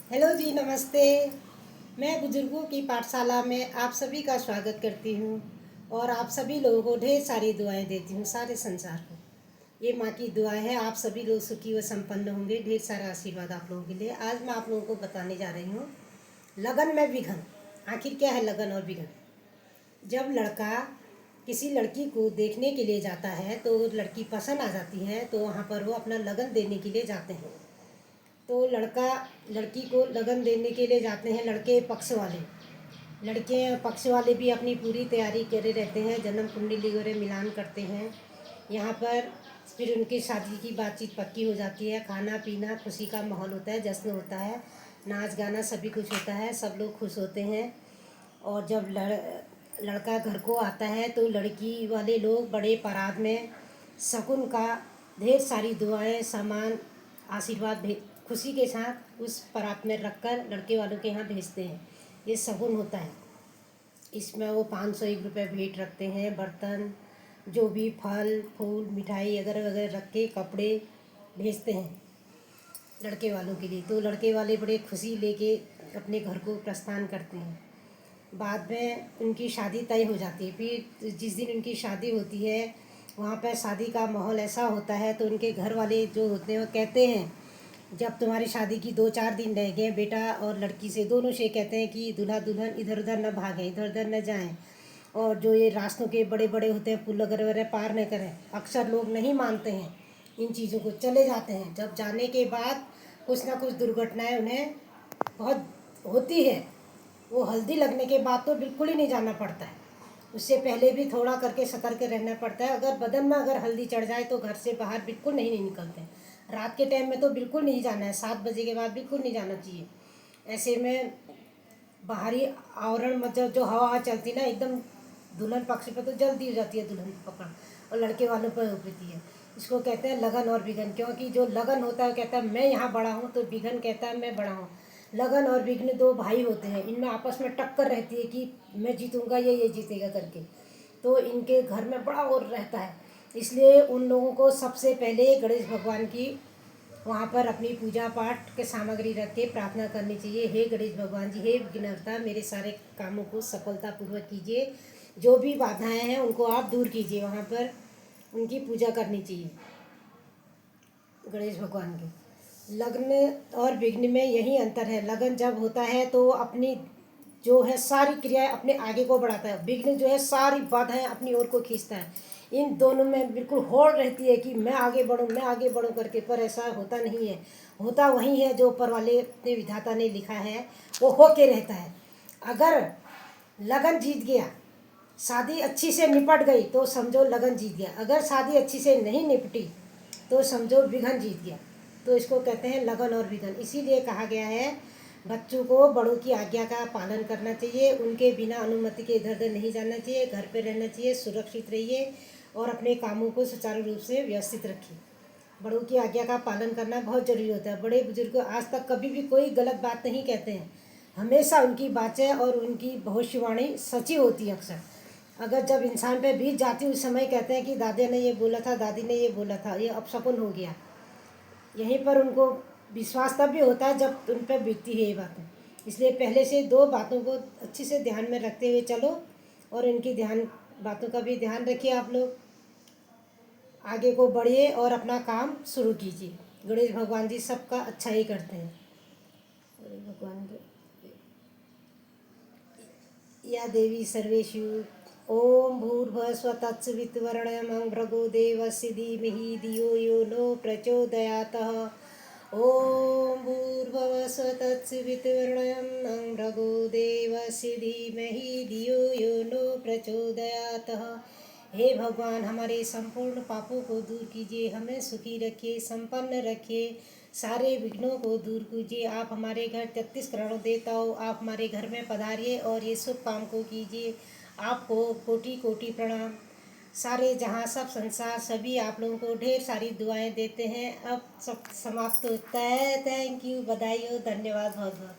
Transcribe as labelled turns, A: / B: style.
A: Hello जी, नमस्ते। मैं बुजुर्गों की पाठशाला में आप सभी का स्वागत करती हूँ और आप सभी लोगों को ढेर सारी दुआएं देती हूँ, सारे संसार को। ये माँ की दुआ है, आप सभी लोग सुखी व संपन्न होंगे। ढेर सारा आशीर्वाद आप लोगों के लिए। आज मैं आप लोगों को बताने जा रही हूँ लगन में विघन। आखिर क्या है लगन और विघन? जब लड़का किसी लड़की को देखने के लिए जाता है तो लड़की पसंद आ जाती है, तो वहाँ पर वो अपना लगन देने के लिए जाते हैं। तो लड़का लड़की को लगन देने के लिए जाते हैं, लड़के पक्ष वाले। लड़के पक्ष वाले भी अपनी पूरी तैयारी करे रहते हैं, जन्म कुंडली वगैरह मिलान करते हैं। यहाँ पर फिर उनकी शादी की बातचीत पक्की हो जाती है। खाना पीना खुशी का माहौल होता है, जश्न होता है, नाच गाना सभी कुछ होता है, सब लोग खुश होते हैं। और जब लड़का घर को आता है तो लड़की वाले लोग बड़े परात में शगुन का ढेर सारी दुआएं, सामान, आशीर्वाद खुशी के साथ उस परात में रखकर लड़के वालों के यहाँ भेजते हैं। ये शगुन होता है। इसमें वो 501 रुपये भेंट रखते हैं, बर्तन, जो भी फल फूल मिठाई वगैरह वगैरह रख के कपड़े भेजते हैं लड़के वालों के लिए। तो लड़के वाले बड़े खुशी लेके अपने घर को प्रस्थान करते हैं। बाद में उनकी शादी तय हो जाती है। फिर जिस दिन उनकी शादी होती है वहाँ पर शादी का माहौल ऐसा होता है, तो उनके घर वाले जो होते हैं वो कहते हैं, जब तुम्हारी शादी की 2-4 दिन रह गए, बेटा और लड़की से दोनों से कहते हैं कि दूल्हा दुल्हन इधर उधर न भागें, इधर उधर न जाएं, और जो ये रास्तों के बड़े बड़े होते हैं पुल वगैरह वगैरह पार न करें। अक्सर लोग नहीं मानते हैं इन चीज़ों को, चले जाते हैं। जब जाने के बाद कुछ ना कुछ दुर्घटनाएं उन्हें बहुत होती है। वो हल्दी लगने के बाद तो बिल्कुल ही नहीं जाना पड़ता है, उससे पहले भी थोड़ा करके सतर्क रहना पड़ता है। अगर बदन में अगर हल्दी चढ़ जाए तो घर से बाहर बिल्कुल नहीं निकलते हैं। रात के टाइम में तो बिल्कुल नहीं जाना है, 7 बजे के बाद बिल्कुल नहीं जाना चाहिए। ऐसे में बाहरी आवरण मतलब जो हवा चलती ना एकदम दुल्हन पक्ष पे तो जल्दी हो जाती है दुल्हन पकड़, और लड़के वालों पर होती है। इसको कहते हैं लगन और विघन, क्योंकि जो लगन होता है कहता है मैं यहाँ बड़ा हूँ, तो विघन कहता है मैं बड़ा हूँ। लगन और विघ्न दो भाई होते हैं, इनमें आपस में टक्कर रहती है कि मैं जीतूंगा ये जीतेगा करके। तो इनके घर में बड़ा और रहता है, इसलिए उन लोगों को सबसे पहले गणेश भगवान की वहाँ पर अपनी पूजा पाठ के सामग्री रख के प्रार्थना करनी चाहिए। हे गणेश भगवान जी, हे विघ्नहर्ता, मेरे सारे कामों को सफलतापूर्वक कीजिए, जो भी बाधाएं हैं उनको आप दूर कीजिए। वहाँ पर उनकी पूजा करनी चाहिए गणेश भगवान की। लग्न और विघ्न में यही अंतर है। लगन जब होता है तो अपनी जो है सारी क्रियाएं अपने आगे को बढ़ाता है, विघ्न जो है सारी बाधाएं अपनी ओर को खींचता है। इन दोनों में बिल्कुल होड़ रहती है कि मैं आगे बढ़ूं, मैं आगे बढ़ूं करके, पर ऐसा होता नहीं है। होता वही है जो ऊपर वाले ने विधाता ने लिखा है, वो होके रहता है। अगर लगन जीत गया, शादी अच्छी से निपट गई, तो समझो लगन जीत गया। अगर शादी अच्छी से नहीं निपटी तो समझो विघन जीत गया। तो इसको कहते हैं लगन और विघन। इसीलिए कहा गया है बच्चों को बड़ों की आज्ञा का पालन करना चाहिए, उनके बिना अनुमति के इधर उधर नहीं जाना चाहिए, घर पे रहना चाहिए, सुरक्षित रहिए और अपने कामों को सुचारू रूप से व्यवस्थित रखिए। बड़ों की आज्ञा का पालन करना बहुत ज़रूरी होता है। बड़े बुजुर्ग आज तक कभी भी कोई गलत बात नहीं कहते हैं, हमेशा उनकी बातें और उनकी भविष्यवाणी सच्ची होती है। अक्सर अगर जब इंसान पे बीत जाती उस समय कहते हैं कि दादा ने ये बोला था, दादी ने ये बोला था, ये अपशकुन हो गया। यहीं पर उनको विश्वास तब भी होता है जब उन पर बीतती है ये बातें। इसलिए पहले से दो बातों को अच्छी से ध्यान में रखते हुए चलो, और इनकी बातों का भी ध्यान रखिए। आप लोग आगे को बढ़िए और अपना काम शुरू कीजिए। गणेश भगवान जी सबका अच्छा ही करते हैं। गणेश भगवान के या देवी सर्वेषु। ओम भूर्भुवस्सुः तत्सवितुर्वरेण्यं भर्गो देवस्य धीमहि धियो यो नो प्रचोदयात्। ओम भूर्भुवस्सुः तत्सवितुर्वरेण्यं भर्गो देवस्य धीमहि धियो यो नो प्रचोदयात्। हे भगवान, हमारे संपूर्ण पापों को दूर कीजिए, हमें सुखी रखिए, संपन्न रखिए, सारे विघ्नों को दूर कीजिए। आप हमारे घर 33 करोड़ देवताओं, आप हमारे घर में पधारिए और ये शुभ काम को कीजिए। आपको कोटि कोटि प्रणाम। सारे जहाँ सब संसार सभी आप लोगों को ढेर सारी दुआएं देते हैं। अब सब समाप्त होता है। थैंक यू, बधाई हो, धन्यवाद बहुत बहुत।